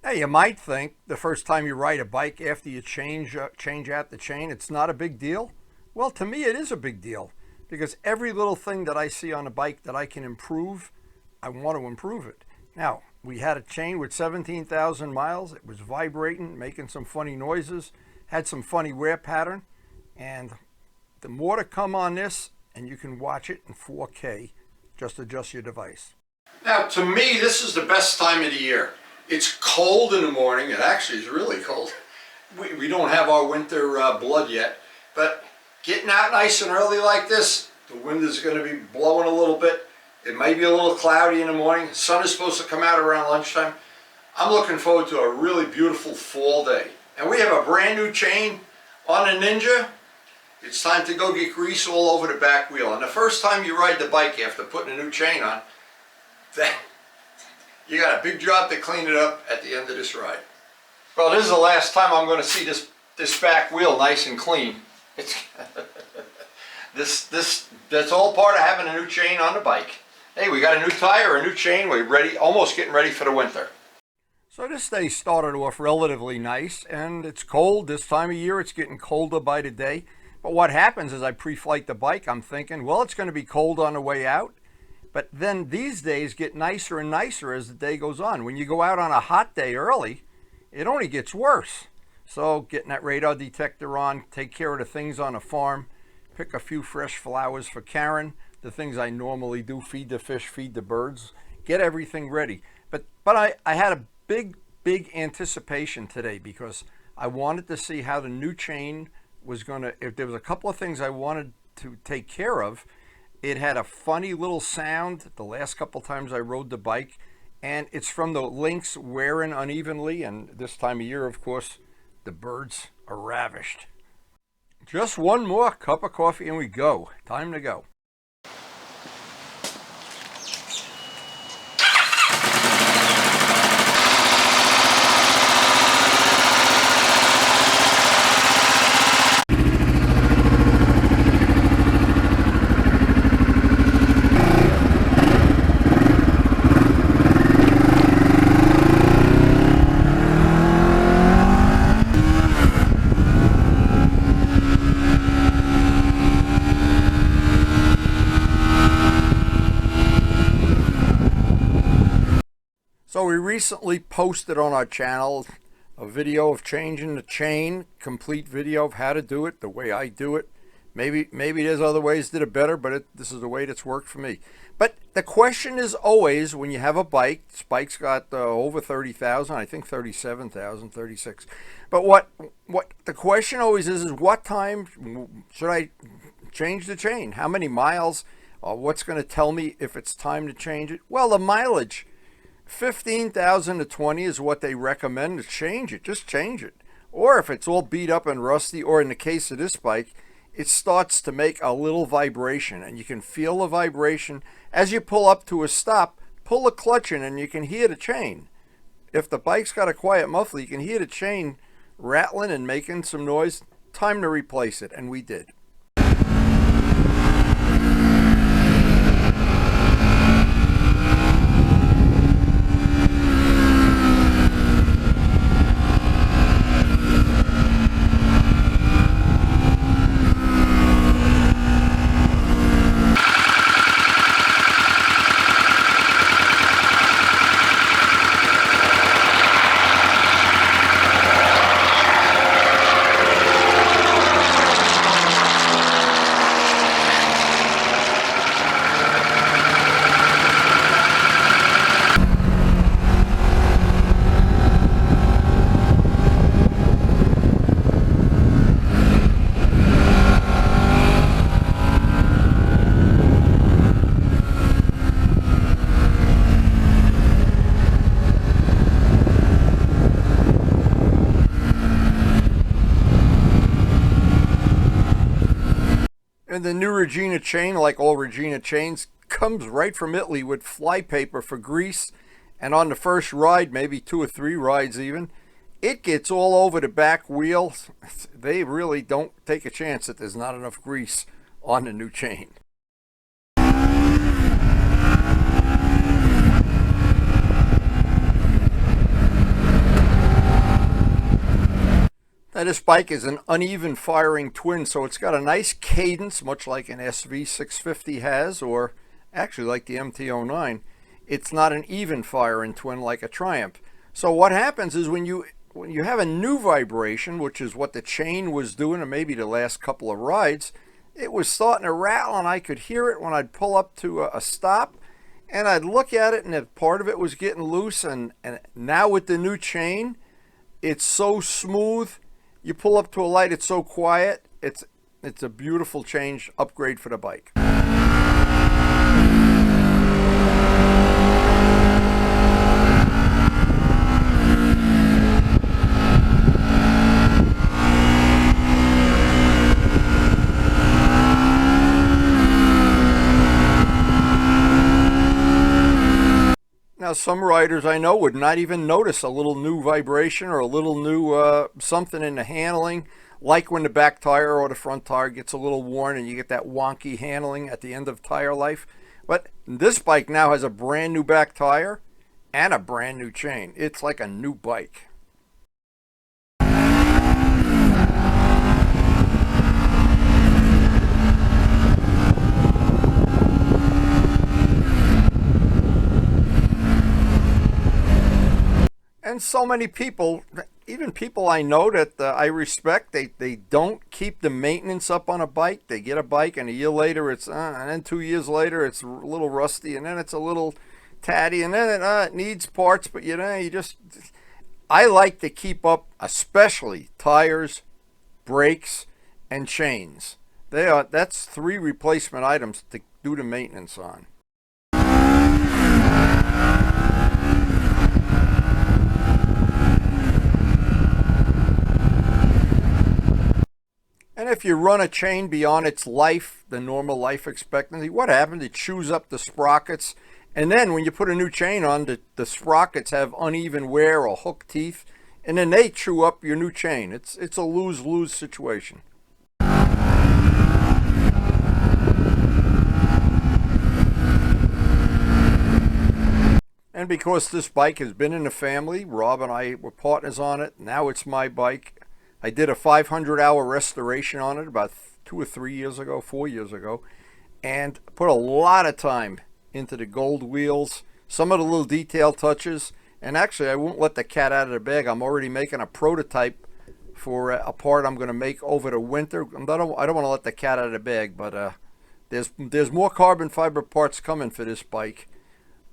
Hey, you might think the first time you ride a bike after you change out the chain, it's not a big deal. Well, to me, it is a big deal because every little thing that I see on a bike that I can improve, I want to improve it. Now, we had a chain with 17,000 miles. It was vibrating, making some funny noises, had some funny wear pattern, and the more to come on this, and you can watch it in 4K. Just adjust your device. Now, to me, this is the best time of the year. It's cold in the morning. It actually is really cold. We don't have our winter blood yet, but getting out nice and early like this, the wind is going to be blowing a little bit. It may be a little cloudy in the morning. The sun is supposed to come out around lunchtime. I'm looking forward to a really beautiful fall day. And we have a brand new chain on the Ninja. It's time to go get grease all over the back wheel. And the first time you ride the bike after putting a new chain on, you got a big job to clean it up at the end of this ride. Well, this is the last time I'm going to see this back wheel nice and clean. It's that's all part of having a new chain on the bike. Hey, we got a new tire, a new chain. We're ready, almost getting ready for the winter. So this day started off relatively nice, and it's cold this time of year. It's getting colder by the day. But what happens is I pre-flight the bike. I'm thinking, well, it's going to be cold on the way out. But then these days get nicer and nicer as the day goes on. When you go out on a hot day early, it only gets worse. So getting that radar detector on, take care of the things on the farm, pick a few fresh flowers for Karen, the things I normally do, feed the fish, feed the birds, get everything ready. But I had a big anticipation today because I wanted to see how the new chain was going to, if there was a couple of things I wanted to take care of. It had a funny little sound the last couple times I rode the bike, and it's from the links wearing unevenly, and this time of year, of course, the birds are ravished. Just one more cup of coffee and we go. Time to go. So we recently posted on our channel a video of changing the chain, complete video of how to do it, the way I do it. Maybe there's other ways that are better, but this is the way that's worked for me. But the question is always, when you have a bike, this bike's got over 30,000, I think 37,000, 36. But what the question always is what time should I change the chain? How many miles? What's going to tell me if it's time to change it? Well, the mileage. 15,000 to 20 is what they recommend to change it. Just change it. Or if it's all beat up and rusty, or in the case of this bike, it starts to make a little vibration, and you can feel the vibration. As you pull up to a stop, pull the clutch in and you can hear the chain. If the bike's got a quiet muffler, you can hear the chain rattling and making some noise. Time to replace it, and we did. And the new Regina chain, like all Regina chains, comes right from Italy with flypaper for grease. And on the first ride, maybe 2 or 3 rides even, it gets all over the back wheel. They really don't take a chance that there's not enough grease on the new chain. Now this bike is an uneven firing twin, so it's got a nice cadence, much like an SV650 has, or actually like the MT-09. It's not an even firing twin like a Triumph. So what happens is when you have a new vibration, which is what the chain was doing, or maybe the last couple of rides, it was starting to rattle, and I could hear it when I'd pull up to a stop, and I'd look at it, and if part of it was getting loose. And now with the new chain, it's so smooth. You pull up to a light, it's so quiet. It's a beautiful change, upgrade for the bike. Now, some riders I know would not even notice a little new vibration or a little new something in the handling, like when the back tire or the front tire gets a little worn and you get that wonky handling at the end of tire life. But this bike now has a brand new back tire and a brand new chain. It's like a new bike. And so many people, even people I know that I respect, they don't keep the maintenance up on a bike. They get a bike and a year later it's, and then 2 years later it's a little rusty, and then it's a little tatty, and then it needs parts. But I like to keep up, especially tires, brakes, and chains. That's 3 replacement items to do the maintenance on. And if you run a chain beyond its life, the normal life expectancy, what happens? It chews up the sprockets. And then when you put a new chain on, the sprockets have uneven wear or hook teeth, and then they chew up your new chain. It's a lose-lose situation. And because this bike has been in the family, Rob and I were partners on it. Now it's my bike. I did a 500-hour restoration on it about 4 years ago, and put a lot of time into the gold wheels, some of the little detail touches, and actually I won't let the cat out of the bag. I'm already making a prototype for a part I'm going to make over the winter. I don't want to let the cat out of the bag, but there's more carbon fiber parts coming for this bike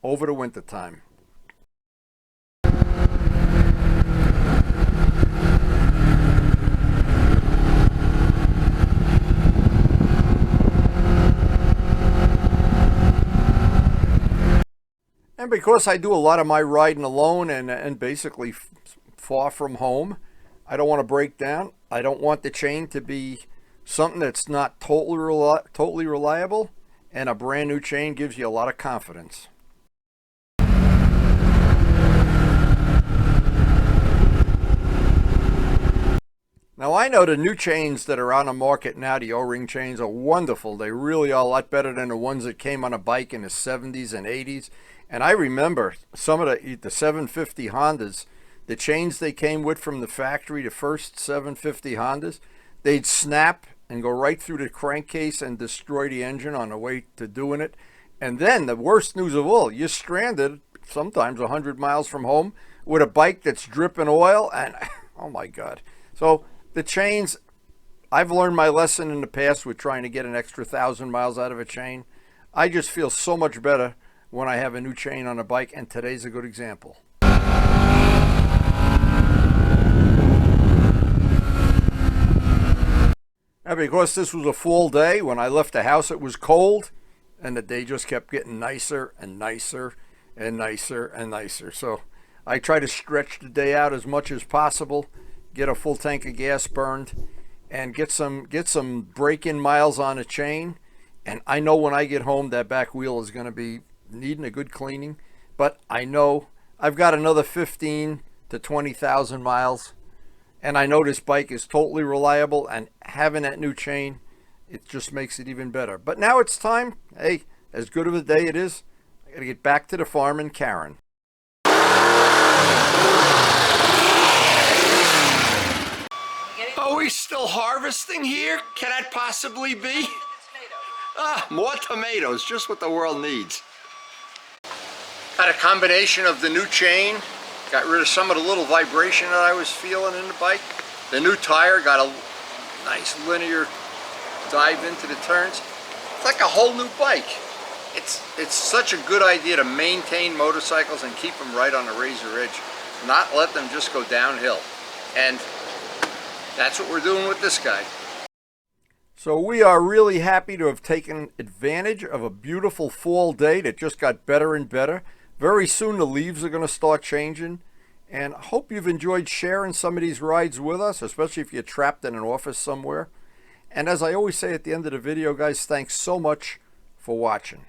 over the winter time. And because I do a lot of my riding alone and basically far from home, I don't want to break down. I don't want the chain to be something that's not totally reliable, and a brand new chain gives you a lot of confidence. Now, I know the new chains that are on the market now, the O-ring chains, are wonderful. They really are a lot better than the ones that came on a bike in the 70s and 80s. And I remember some of the 750 Hondas, the chains they came with from the factory, the first 750 Hondas, they'd snap and go right through the crankcase and destroy the engine on the way to doing it. And then the worst news of all, you're stranded sometimes 100 miles from home with a bike that's dripping oil, and oh my God. So the chains, I've learned my lesson in the past with trying to get an extra 1,000 miles out of a chain. I just feel so much better when I have a new chain on a bike, and today's a good example. Now, because this was a fall day, when I left the house it was cold, and the day just kept getting nicer and nicer and nicer and nicer. So I try to stretch the day out as much as possible, get a full tank of gas burned, and get some break-in miles on the chain. And I know when I get home that back wheel is going to be needing a good cleaning, but I know I've got another 15 to 20,000 miles, and I know this bike is totally reliable, and having that new chain, it just makes it even better. But now it's time, hey, as good of a day it is, I gotta get back to the farm in Karen. Get in here? Can that possibly be? Ah, more tomatoes, just what the world needs. Had a combination of the new chain, got rid of some of the little vibration that I was feeling in the bike. The new tire got a nice linear dive into the turns. It's like a whole new bike. It's such a good idea to maintain motorcycles and keep them right on the razor edge, not let them just go downhill. And that's what we're doing with this guy. So we are really happy to have taken advantage of a beautiful fall day that just got better and better. Very soon the leaves are going to start changing. And I hope you've enjoyed sharing some of these rides with us, especially if you're trapped in an office somewhere. And as I always say at the end of the video, guys, thanks so much for watching.